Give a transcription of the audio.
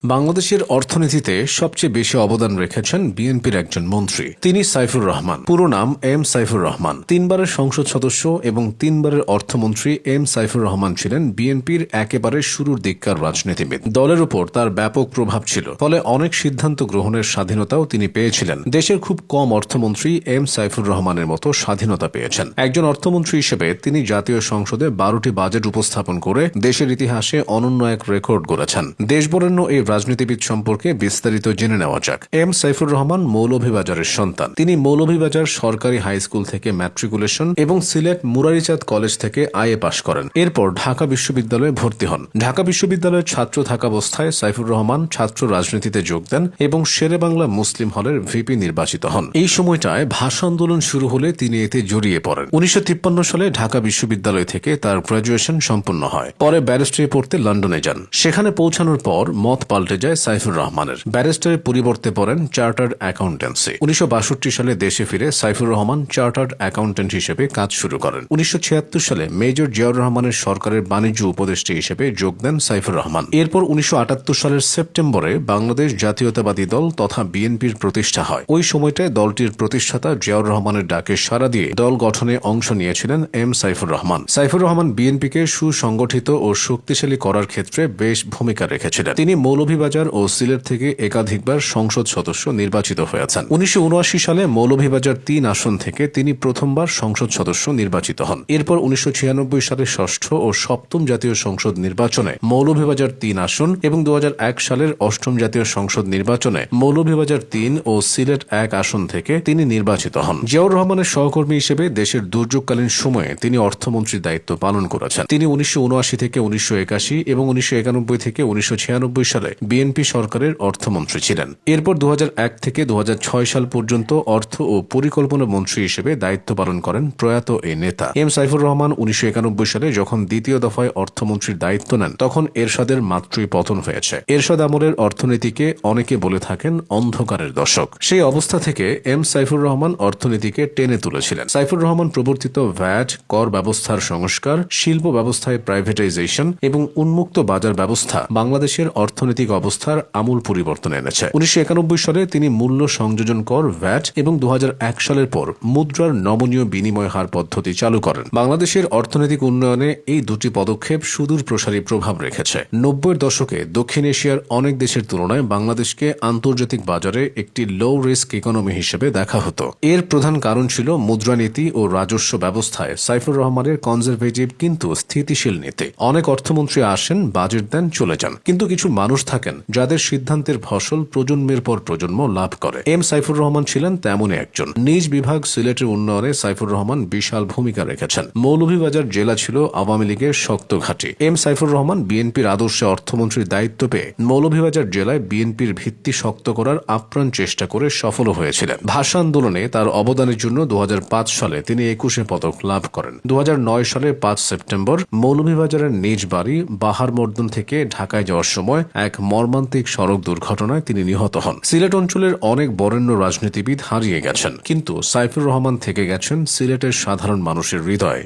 বাংলাদেশের অর্থনীতিতে সবচেয়ে বেশি অবদান রেখেছেন বিএনপির একজন মন্ত্রী। তিনি সাইফুর রহমান। পুরো নাম এম সাইফুর রহমান। তিনবারের সংসদ সদস্য এবং তিনবারের অর্থমন্ত্রী এম সাইফুর রহমান ছিলেন বিএনপির একেবারে শুরুর দিককার রাজনীতিবিদ। দলের উপর তার ব্যাপক প্রভাব ছিল, ফলে অনেক সিদ্ধান্ত গ্রহণের স্বাধীনতাও তিনি পেয়েছিলেন। দেশের খুব কম অর্থমন্ত্রী এম সাইফুর রহমানের মতো স্বাধীনতা পেয়েছেন। একজন অর্থমন্ত্রী হিসেবে তিনি জাতীয় সংসদে 12টি বাজেট উপস্থাপন করে দেশের ইতিহাসে অনন্য এক রেকর্ড গড়েছেন। দেশবরেণ্য এই রাজনীতিবিদ সম্পর্কে বিস্তারিত জেনে নেওয়া যাক। এম সাইফুর রহমান মৌলভীবাজারের সন্তান। তিনি মৌলভীবাজার সরকারি হাই স্কুল থেকে ম্যাট্রিকুলেশন এবং সিলেট মুরারিচাঁদ কলেজ থেকে আইএ পাশ করেন। এরপর ঢাকা বিশ্ববিদ্যালয়ে ভর্তি হন। ঢাকা বিশ্ববিদ্যালয়ের ছাত্র থাকাবস্থায় সাইফুর রহমান ছাত্র রাজনীতিতে যোগ দেন এবং শেরেবাংলা মুসলিম হলের ভিপি নির্বাচিত হন। এই সময়টায় ভাষা আন্দোলন শুরু হলে তিনি এতে জড়িয়ে পড়েন। 1953 সালে ঢাকা বিশ্ববিদ্যালয় থেকে তার গ্র্যাজুয়েশন সম্পন্ন হয়। পরে ব্যারিস্টারি পড়তে লন্ডনে যান। সেখানে পৌঁছানোর পর মত পাল্টে যায় সাইফুর রহমানের। ব্যারিস্টারের পরিবর্তে পড়েন চার্টার্ড অ্যাকাউন্টেন্সি। 1962 সালে দেশে ফিরে সাইফুর রহমান চার্টার্ড অ্যাকাউন্টেন্ট হিসেবে কাজ শুরু করেন। 1976 সালে মেজর জিয়াউর রহমানের সরকারের বাণিজ্য উপদেষ্টা হিসেবে যোগ দেন সাইফুর রহমান। এরপর 1978 সালের সেপ্টেম্বরে বাংলাদেশ জাতীয়তাবাদী দল তথা বিএনপির প্রতিষ্ঠা হয়। ওই সময়টায় দলটির প্রতিষ্ঠাতা জিয়াউর রহমানের ডাকে সাড়া দিয়ে দল গঠনে অংশ নিয়েছিলেন এম সাইফুর রহমান। সাইফুর রহমান বিএনপিকে সুসংগঠিত ও শক্তিশালী করার ক্ষেত্রে বেশ ভূমিকা রেখেছিলেন। তিনি মৌলভীবাজার ও সিলেট থেকে একাধিকবার সংসদ সদস্য নির্বাচিত হয়েছেন। 1979 সালে মৌলভীবাজার 3 আসন থেকে তিনি প্রথমবার সংসদ সদস্য নির্বাচিত হন। এরপর 1996 সালে ষষ্ঠ ও সপ্তম জাতীয় সংসদ নির্বাচনে মৌলভীবাজার 3 আসন এবং 2001 সালের অষ্টম জাতীয় সংসদ নির্বাচনে মৌলভীবাজার 3 ও সিলেট 1 আসন থেকে তিনি নির্বাচিত হন। জিয়াউর রহমানের সহকর্মী হিসেবে দেশের দুর্যোগকালীন সময়ে তিনি অর্থমন্ত্রীর দায়িত্ব পালন করেছেন। তিনি 1979 থেকে 1981 এবং 1991 থেকে 1996 সালে বিএনপি সরকারের অর্থমন্ত্রী ছিলেন। এরপর 2001 থেকে 2006 সাল পর্যন্ত অর্থ ও পরিকল্পনা মন্ত্রী হিসেবে দায়িত্ব পালন করেন প্রয়াত এই নেতা। এম সাইফুর রহমান 1991 সালে যখন দ্বিতীয় দফায় অর্থমন্ত্রীর দায়িত্ব নেন, তখন এরশাদের মাত্রই পতন হয়েছে। এরশাদ আমলের অর্থনীতিকে অনেকে বলে থাকেন অন্ধকারের দশক। সেই অবস্থা থেকে এম সাইফুর রহমান অর্থনীতিকে টেনে তুলেছিলেন। সাইফুর রহমান প্রবর্তিত ভ্যাট, কর ব্যবস্থার সংস্কার, শিল্প ব্যবস্থায় প্রাইভেটাইজেশন এবং উন্মুক্ত বাজার ব্যবস্থা বাংলাদেশের অর্থনৈতিক অবস্থার আমূল পরিবর্তন এনেছে। 1991 সালে তিনি মূল্য সংযোজন কর ভ্যাট এবং 2001 সালের পর মুদ্রার নমনীয় বিনিময় হার পদ্ধতি চালু করেন। বাংলাদেশের অর্থনৈতিক উন্নয়নে এই দুটি পদক্ষেপ সুদূর প্রসারী প্রভাব রেখেছে। 90-এর দশকে দক্ষিণ এশিয়ার অনেক দেশের তুলনায় বাংলাদেশকে আন্তর্জাতিক বাজারে একটি লো রিস্ক ইকোনমি হিসেবে দেখা হতো। এর প্রধান কারণ ছিল মুদ্রানীতি ও রাজস্ব ব্যবস্থায় সাইফুর রহমানের কনজারভেটিভ কিন্তু স্থিতিশীল নীতি। অনেক অর্থমন্ত্রী আসেন, বাজেট দেন, চলে যান, কিন্তু কিছু মানুষ থাকেন যাদের সিদ্ধান্তের ফসল প্রজন্মের পর প্রজন্ম লাভ করে। এম সাইফুর রহমান ছিলেন তেমনই একজন। নিজ বিভাগ সিলেটের উন্নয়নে সাইফুর রহমান বিশাল ভূমিকা রেখেছেন। মৌলভীবাজার জেলা ছিল আওয়ামী লীগের শক্ত ঘাঁটি। এম সাইফুর রহমান বিএনপির আদর্শে অর্থমন্ত্রীর দায়িত্ব পেয়ে মৌলভীবাজার জেলায় বিএনপির ভিত্তি শক্ত করার আপ্রাণ চেষ্টা করে সফল হয়েছিলেন। ভাষা আন্দোলনে তার অবদানের জন্য 2005 সালে তিনি 21 পদক লাভ করেন। 2009 সালে 5 সেপ্টেম্বর মৌলভীবাজারের নিজ বাড়ি বাহারমর্দন থেকে ঢাকায় যাওয়ার সময় এক মর্মান্তিক সড়ক দুর্ঘটনায় তিনি নিহত হন। সিলেট অঞ্চলের অনেক বরেণ্য রাজনীতিবিদ হারিয়ে গেছেন, কিন্তু সাইফুর রহমান থেকে গেছেন সিলেটের সাধারণ মানুষের হৃদয়ে।